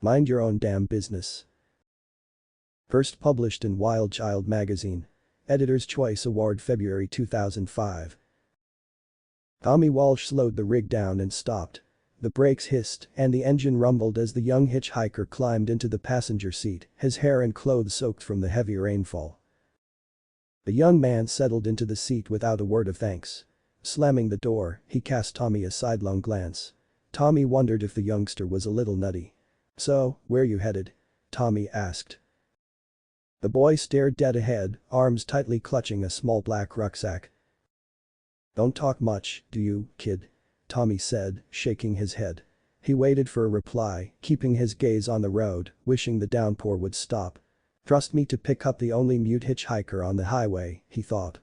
Mind your own damn business. First published in Wild Child magazine. Editor's Choice Award February 2005. Tommy Walsh slowed the rig down and stopped. The brakes hissed and the engine rumbled as the young hitchhiker climbed into the passenger seat, his hair and clothes soaked from the heavy rainfall. The young man settled into the seat without a word of thanks. Slamming the door, he cast Tommy a sidelong glance. Tommy wondered if the youngster was a little nutty. "So, where you headed?" Tommy asked. The boy stared dead ahead, arms tightly clutching a small black rucksack. "Don't talk much, do you, kid?" Tommy said, shaking his head. He waited for a reply, keeping his gaze on the road, wishing the downpour would stop. Trust me to pick up the only mute hitchhiker on the highway, he thought.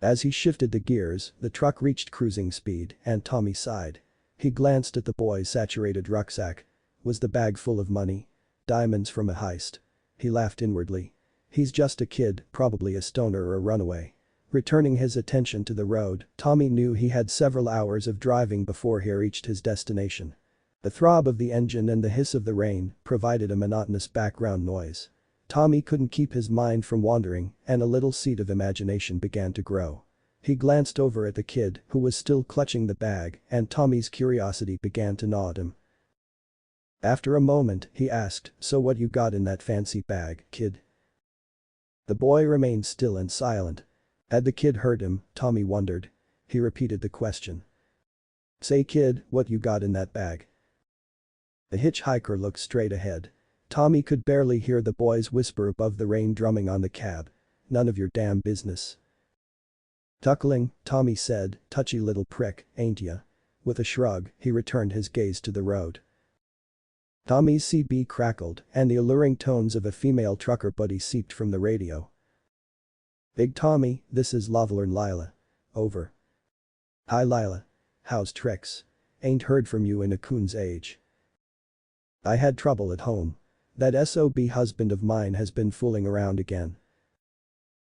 As he shifted the gears, the truck reached cruising speed and Tommy sighed. He glanced at the boy's saturated rucksack. Was the bag full of money? Diamonds from a heist? He laughed inwardly. He's just a kid, probably a stoner or a runaway. Returning his attention to the road, Tommy knew he had several hours of driving before he reached his destination. The throb of the engine and the hiss of the rain provided a monotonous background noise. Tommy couldn't keep his mind from wandering and a little seed of imagination began to grow. He glanced over at the kid who was still clutching the bag and Tommy's curiosity began to gnaw at him. After a moment, he asked, "So what you got in that fancy bag, kid?" The boy remained still and silent. Had the kid heard him, Tommy wondered. He repeated the question. "Say kid, what you got in that bag?" The hitchhiker looked straight ahead. Tommy could barely hear the boy's whisper above the rain drumming on the cab. "None of your damn business." "Tuckling," Tommy said, "touchy little prick, ain't ya?" With a shrug, he returned his gaze to the road. Tommy's CB crackled and the alluring tones of a female trucker buddy seeped from the radio. "Big Tommy, this is Lovelorn Lila. Over." "Hi Lila. How's tricks? Ain't heard from you in a coon's age." "I had trouble at home. That SOB husband of mine has been fooling around again."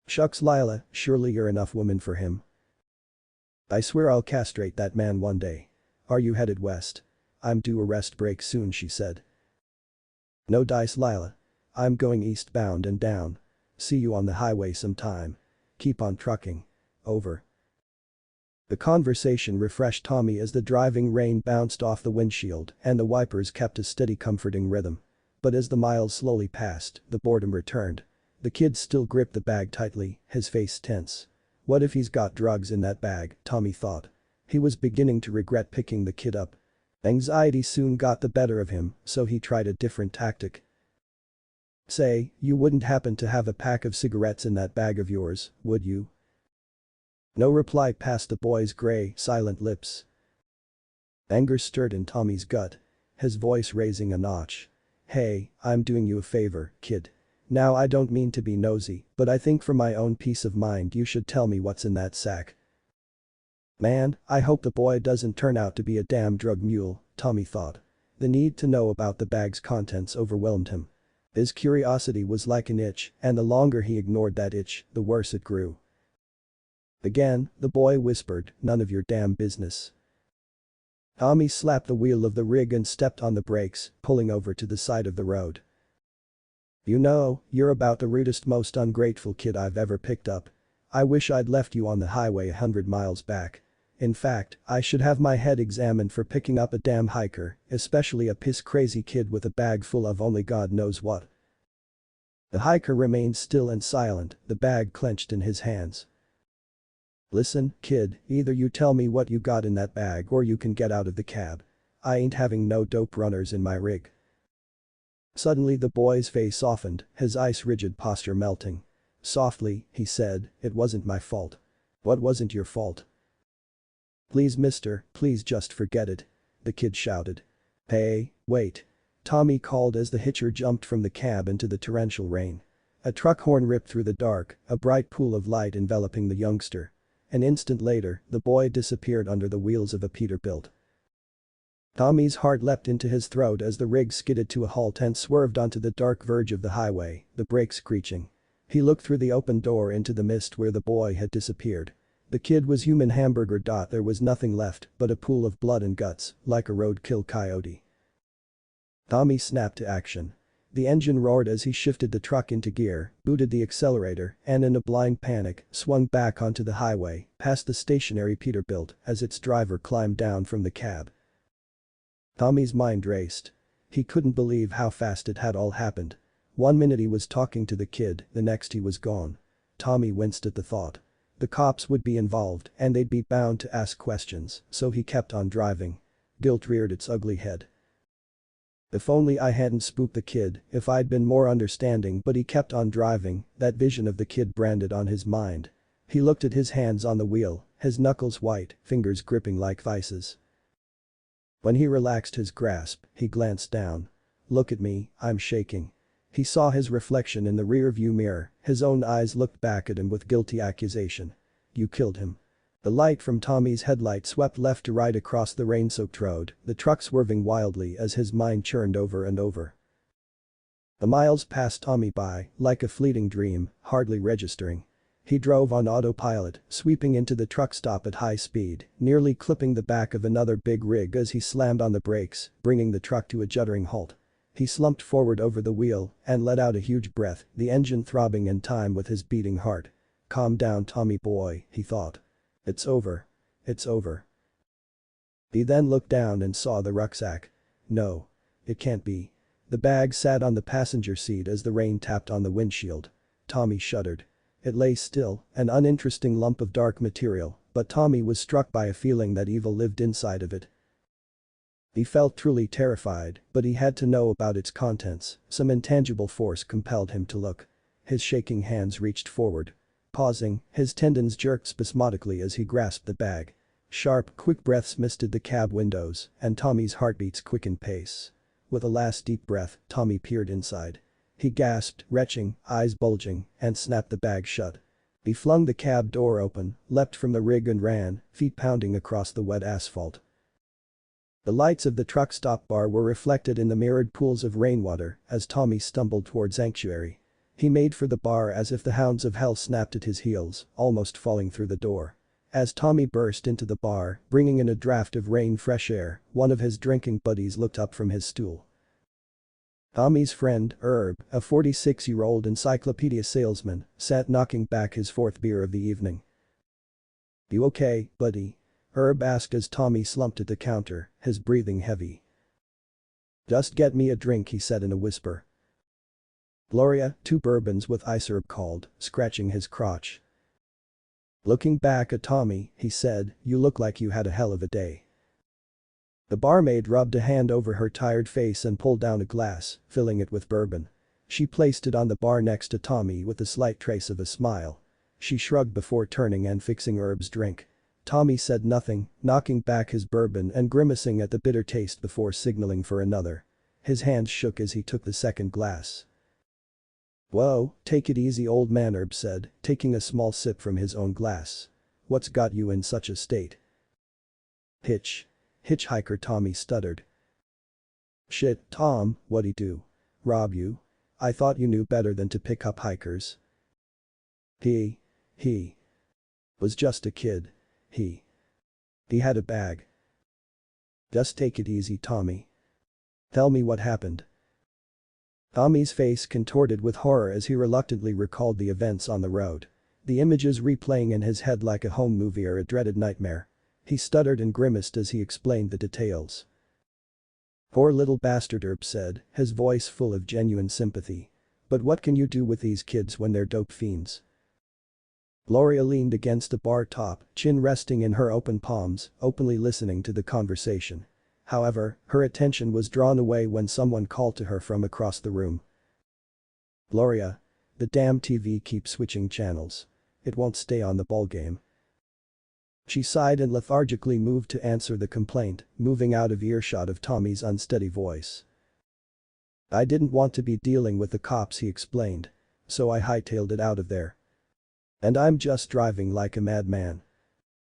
"Shucks Lila, surely you're enough woman for him." "I swear I'll castrate that man one day." "Are you headed west?" "I'm due a rest break soon," she said. "No dice Lila. I'm going eastbound and down. See you on the highway sometime. Keep on trucking. Over." The conversation refreshed Tommy as the driving rain bounced off the windshield and the wipers kept a steady comforting rhythm. But as the miles slowly passed, the boredom returned. The kid still gripped the bag tightly, his face tense. What if he's got drugs in that bag, Tommy thought. He was beginning to regret picking the kid up. Anxiety soon got the better of him, so he tried a different tactic. "Say, you wouldn't happen to have a pack of cigarettes in that bag of yours, would you?" No reply passed the boy's gray, silent lips. Anger stirred in Tommy's gut. His voice raising a notch. "Hey, I'm doing you a favor, kid. Now I don't mean to be nosy, but I think for my own peace of mind you should tell me what's in that sack." Man, I hope the boy doesn't turn out to be a damn drug mule, Tommy thought. The need to know about the bag's contents overwhelmed him. His curiosity was like an itch, and the longer he ignored that itch, the worse it grew. Again, the boy whispered, "None of your damn business." Tommy slapped the wheel of the rig and stepped on the brakes, pulling over to the side of the road. "You know, you're about the rudest most ungrateful kid I've ever picked up. I wish I'd left you on the highway 100 miles back. In fact, I should have my head examined for picking up a damn hiker, especially a piss-crazy kid with a bag full of only God knows what." The hiker remained still and silent, the bag clenched in his hands. "Listen, kid, either you tell me what you got in that bag or you can get out of the cab. I ain't having no dope runners in my rig." Suddenly the boy's face softened, his ice-rigid posture melting. Softly, he said, "It wasn't my fault." "What wasn't your fault?" "Please mister, please just forget it," the kid shouted. "Hey, wait." Tommy called as the hitcher jumped from the cab into the torrential rain. A truck horn ripped through the dark, a bright pool of light enveloping the youngster. An instant later, the boy disappeared under the wheels of a Peterbilt. Tommy's heart leapt into his throat as the rig skidded to a halt and swerved onto the dark verge of the highway, the brakes screeching. He looked through the open door into the mist where the boy had disappeared. The kid was human hamburger. There was nothing left but a pool of blood and guts, like a roadkill coyote. Tommy snapped to action. The engine roared as he shifted the truck into gear, booted the accelerator, and in a blind panic, swung back onto the highway, past the stationary Peterbilt as its driver climbed down from the cab. Tommy's mind raced. He couldn't believe how fast it had all happened. 1 minute he was talking to the kid, the next he was gone. Tommy winced at the thought. The cops would be involved and they'd be bound to ask questions, so he kept on driving. Guilt reared its ugly head. If only I hadn't spooked the kid, if I'd been more understanding, but he kept on driving, that vision of the kid branded on his mind. He looked at his hands on the wheel, his knuckles white, fingers gripping like vices. When he relaxed his grasp, he glanced down. Look at me, I'm shaking. He saw his reflection in the rear-view mirror, his own eyes looked back at him with guilty accusation. You killed him. The light from Tommy's headlight swept left to right across the rain-soaked road, the truck swerving wildly as his mind churned over and over. The miles passed Tommy by, like a fleeting dream, hardly registering. He drove on autopilot, sweeping into the truck stop at high speed, nearly clipping the back of another big rig as he slammed on the brakes, bringing the truck to a juddering halt. He slumped forward over the wheel and let out a huge breath, the engine throbbing in time with his beating heart. Calm down, Tommy boy, he thought. It's over. It's over. He then looked down and saw the rucksack. No. It can't be. The bag sat on the passenger seat as the rain tapped on the windshield. Tommy shuddered. It lay still, an uninteresting lump of dark material, but Tommy was struck by a feeling that evil lived inside of it. He felt truly terrified, but he had to know about its contents, some intangible force compelled him to look. His shaking hands reached forward. Pausing, his tendons jerked spasmodically as he grasped the bag. Sharp, quick breaths misted the cab windows, and Tommy's heartbeats quickened pace. With a last deep breath, Tommy peered inside. He gasped, retching, eyes bulging, and snapped the bag shut. He flung the cab door open, leapt from the rig and ran, feet pounding across the wet asphalt. The lights of the truck stop bar were reflected in the mirrored pools of rainwater as Tommy stumbled toward sanctuary. He made for the bar as if the hounds of hell snapped at his heels, almost falling through the door. As Tommy burst into the bar, bringing in a draft of rain-fresh air, one of his drinking buddies looked up from his stool. Tommy's friend, Herb, a 46-year-old encyclopedia salesman, sat knocking back his fourth beer of the evening. You okay, buddy? Herb asked as Tommy slumped at the counter, his breathing heavy. Just get me a drink, he said in a whisper. Gloria, 2 bourbons with ice, Herb called, scratching his crotch. Looking back at Tommy, he said, you look like you had a hell of a day. The barmaid rubbed a hand over her tired face and pulled down a glass, filling it with bourbon. She placed it on the bar next to Tommy with a slight trace of a smile. She shrugged before turning and fixing Herb's drink. Tommy said nothing, knocking back his bourbon and grimacing at the bitter taste before signaling for another. His hands shook as he took the second glass. Whoa, take it easy, old man, Herb said, taking a small sip from his own glass. What's got you in such a state? Hitchhiker, Tommy stuttered. Shit, Tom, what'd he do? Rob you? I thought you knew better than to pick up hikers. He was just a kid. He had a bag. Just take it easy, Tommy. Tell me what happened. Tommy's face contorted with horror as he reluctantly recalled the events on the road. The images replaying in his head like a home movie are a dreaded nightmare. He stuttered and grimaced as he explained the details. Poor little bastard, Herb said, his voice full of genuine sympathy. But what can you do with these kids when they're dope fiends? Gloria leaned against the bar top, chin resting in her open palms, openly listening to the conversation. However, her attention was drawn away when someone called to her from across the room. Gloria. The damn TV keeps switching channels. It won't stay on the ballgame. She sighed and lethargically moved to answer the complaint, moving out of earshot of Tommy's unsteady voice. I didn't want to be dealing with the cops, he explained. So I hightailed it out of there. And I'm just driving like a madman.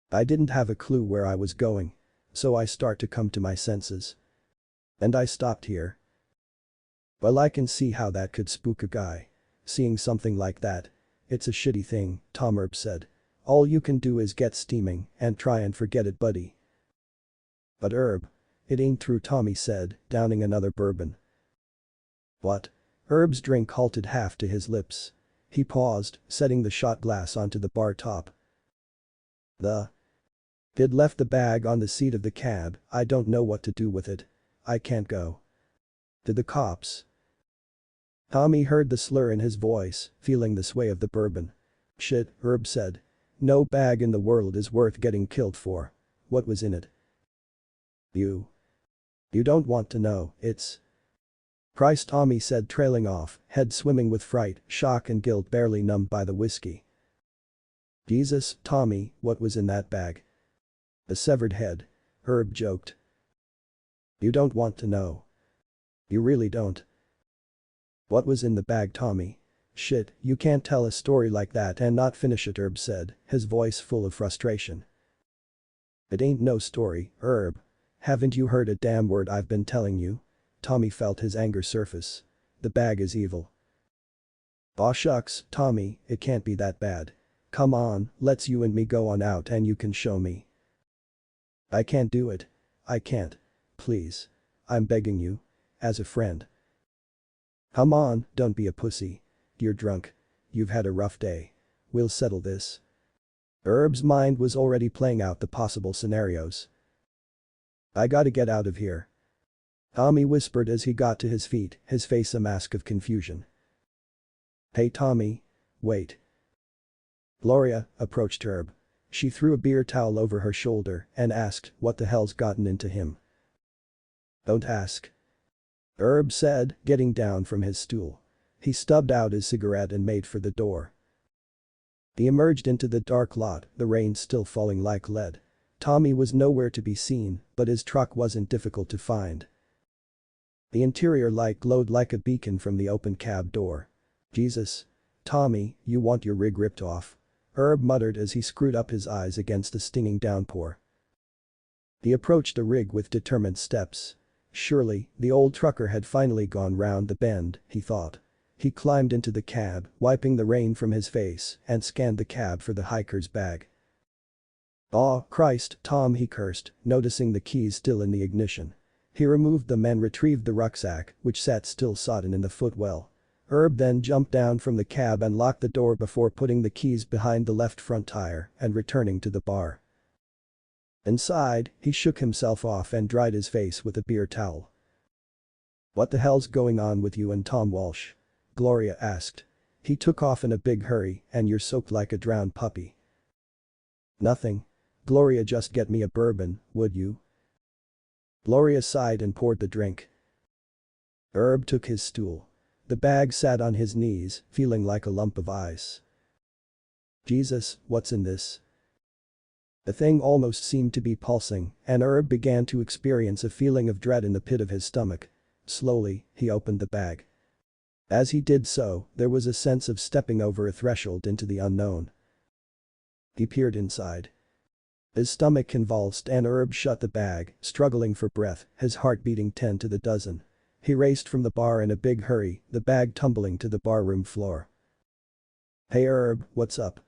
I didn't have a clue where I was going. So I start to come to my senses. And I stopped here. Well, I can see how that could spook a guy. Seeing something like that. It's a shitty thing, Tom Herb said. All you can do is get steaming and try and forget it, buddy. But Herb. It ain't true, Tommy said, downing another bourbon. What? Herb's drink halted half to his lips. He paused, setting the shot glass onto the bar top. The He'd left the bag on the seat of the cab. I don't know what to do with it. I can't go. To the cops. Tommy heard the slur in his voice, feeling the sway of the bourbon. Shit, Herb said. No bag in the world is worth getting killed for. What was in it? You don't want to know, it's. Christ, Tommy said, trailing off, head swimming with fright, shock and guilt barely numbed by the whiskey. Jesus, Tommy, what was in that bag? A severed head. Herb joked. You don't want to know. You really don't. What was in the bag, Tommy? Shit, you can't tell a story like that and not finish it, Herb said, his voice full of frustration. It ain't no story, Herb. Haven't you heard a damn word I've been telling you? Tommy felt his anger surface. The bag is evil. Aw shucks, Tommy, it can't be that bad. Come on, let's you and me go on out and you can show me. I can't do it. I can't. Please. I'm begging you. As a friend. Come on, don't be a pussy. You're drunk. You've had a rough day. We'll settle this. Herb's mind was already playing out the possible scenarios. I gotta get out of here. Tommy whispered as he got to his feet, his face a mask of confusion. Hey Tommy. Wait. Gloria approached Herb. She threw a beer towel over her shoulder and asked what the hell's gotten into him. Don't ask. Herb said, getting down from his stool. He stubbed out his cigarette and made for the door. He emerged into the dark lot, the rain still falling like lead. Tommy was nowhere to be seen, but his truck wasn't difficult to find. The interior light glowed like a beacon from the open cab door. Jesus. Tommy, you want your rig ripped off? Herb muttered as he screwed up his eyes against the stinging downpour. He approached the rig with determined steps. Surely, the old trucker had finally gone round the bend, he thought. He climbed into the cab, wiping the rain from his face, and scanned the cab for the hiker's bag. Aw, Christ, Tom, he cursed, noticing the keys still in the ignition. He removed them and retrieved the rucksack, which sat still sodden in the footwell. Herb then jumped down from the cab and locked the door before putting the keys behind the left front tire and returning to the bar. Inside, he shook himself off and dried his face with a beer towel. What the hell's going on with you and Tom Walsh? Gloria asked. He took off in a big hurry and you're soaked like a drowned puppy. Nothing. Gloria, just get me a bourbon, would you? Gloria sighed and poured the drink. Herb took his stool. The bag sat on his knees, feeling like a lump of ice. Jesus, what's in this? The thing almost seemed to be pulsing, and Herb began to experience a feeling of dread in the pit of his stomach. Slowly, he opened the bag. As he did so, there was a sense of stepping over a threshold into the unknown. He peered inside. His stomach convulsed and Herb shut the bag, struggling for breath, his heart beating 10 to the dozen. He raced from the bar in a big hurry, the bag tumbling to the barroom floor. Hey Herb, what's up?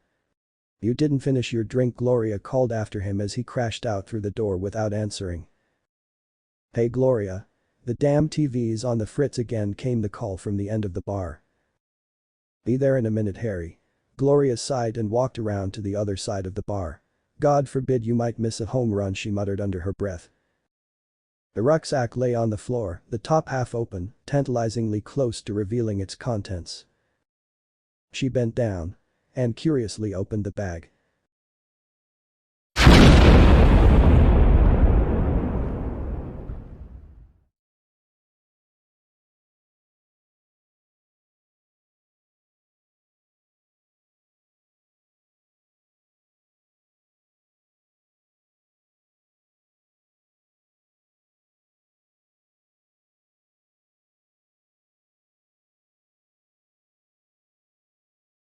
You didn't finish your drink, Gloria called after him as he crashed out through the door without answering. Hey Gloria. The damn TV's on the fritz again, came the call from the end of the bar. Be there in a minute, Harry. Gloria sighed and walked around to the other side of the bar. God forbid you might miss a home run, she muttered under her breath. The rucksack lay on the floor, the top half open, tantalizingly close to revealing its contents. She bent down and curiously opened the bag.